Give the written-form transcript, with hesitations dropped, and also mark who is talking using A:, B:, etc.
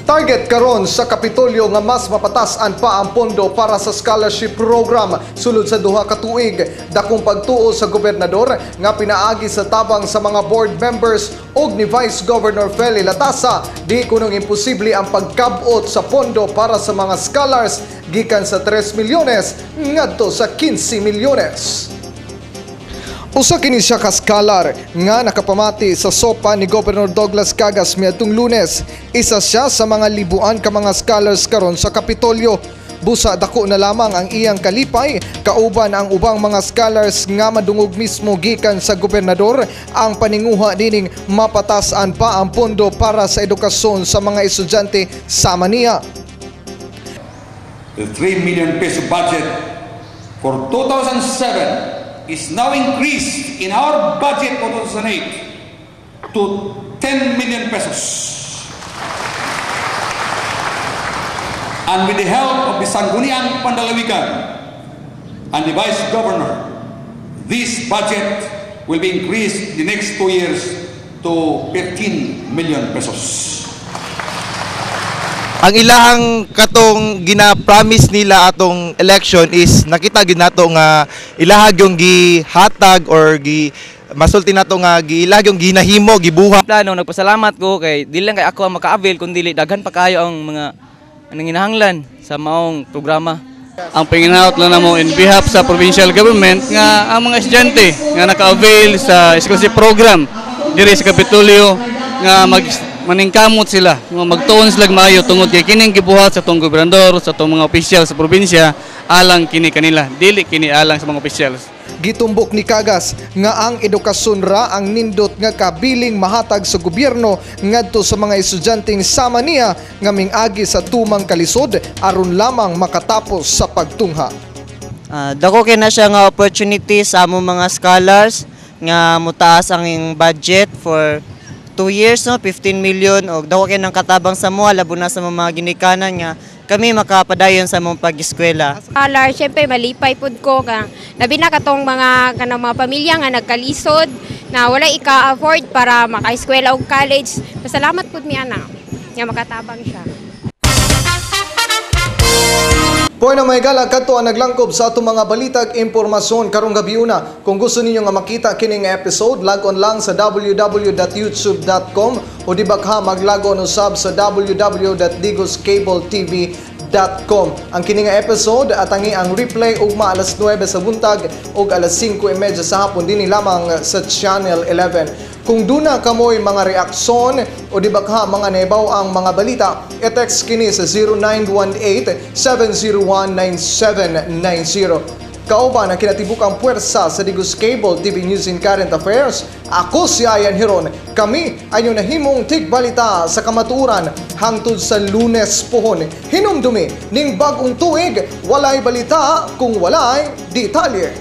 A: Target karon sa Kapitolyo nga mas mapatasan pa ang pondo para sa scholarship program sulod sa duha ka tuig. Dakong pagtuo sa gobernador nga pinaagi sa tabang sa mga board members og ni Vice Governor Feli Latasa, di kunong imposible ang pagkabot sa pondo para sa mga scholars gikan sa 3 milyones ngadto sa 15 milyones. Usa kini siya ka scholar nga nakapamati sa sopa ni Governor Douglas Cagas miadtong Lunes. Isa siya sa mga libuan ka mga scholars karon sa Kapitolyo. Busa dako na lamang ang iyang kalipay, kauban ang ubang mga scholars nga madungog mismo gikan sa gobernador ang paninguha dining mapatasan pa ang pondo para sa edukasyon sa mga estudyante sa Mania.
B: The 3 million peso budget for 2007 is now increased in our budget for 2008 to 10 million pesos. And with the help of the Sangguniang Pandalawigan and the Vice Governor, this budget will be increased the next 2 years to 15 million pesos.
C: Ang ilahang katong gina-promise nila atong election is nakita gid nato nga ilahag yung gihatag or masulti nato nga ilahag yung ginahimo gibuhat.
D: Plano nagpasalamat ko kay dili lang kay ako ang maka-avail kundi daghan pa kayo ang mga nanginahanglan sa maong programa.
E: Ang panginaot lang namo in behalf sa provincial government nga ang mga estudyante nga naka-avail sa scholarship program diri sa Kapitolyo nga maningkamot sila, magtuon sila maayo tungod kay kining gibuhat sa tong gobernador, sa tong mga opisyal sa probinsya, alang kini kanila, dili kini alang sa mga opisyal.
A: Gitumbok ni Cagas nga ang edukasyon ra ang nindot nga kabiling mahatag sa gobyerno ngadto sa mga estudyanteng sama niya nga mingagi sa tumang kalisod aron lamang makatapos sa pagtungha.
F: Dako kay na siya nga opportunity sa among mga scholars nga mutaas ang budget for 2 years, no, 15 million o dako kay nang katabang sa mo labo na sa mga ginikanan nga kami makapadayon sa mong pag-eskwela.
G: Scholar, syempre malipay pud ko nga labi na katong mga kanang mga pamilya nga nagkalisod na wala ika-afford para maka-eskwela og college. Pasalamat pud mi ana nga makatabang siya.
A: Poy na may gala kadto ang naglangkob sa atong mga balitag impormasyon karong gabi una. Kung gusto ninyo nga makita kining episode, log on lang sa www.youtube.com o di bakha mag-log on usab sa www.digoscabletv.com. Ang kining episode at ang replay ugma alas 9 sa buntag ug alas 5:30 sa hapon dinhi lamang sa Channel 11. Kung duna kamoy mga reaksyon o di bakha mga naibaw ang mga balita, e-text kini sa 0918-701-9790. Kauban ang kinatibukang puwersa sa Digos Cable TV News and Current Affairs. Ako si Ayan Hiron. Kami ay yung nahimong tigbalita sa kamatuuran hangtod sa Lunes pohon. Hinumdumi ning bagong tuig, walay balita kung walay detalye.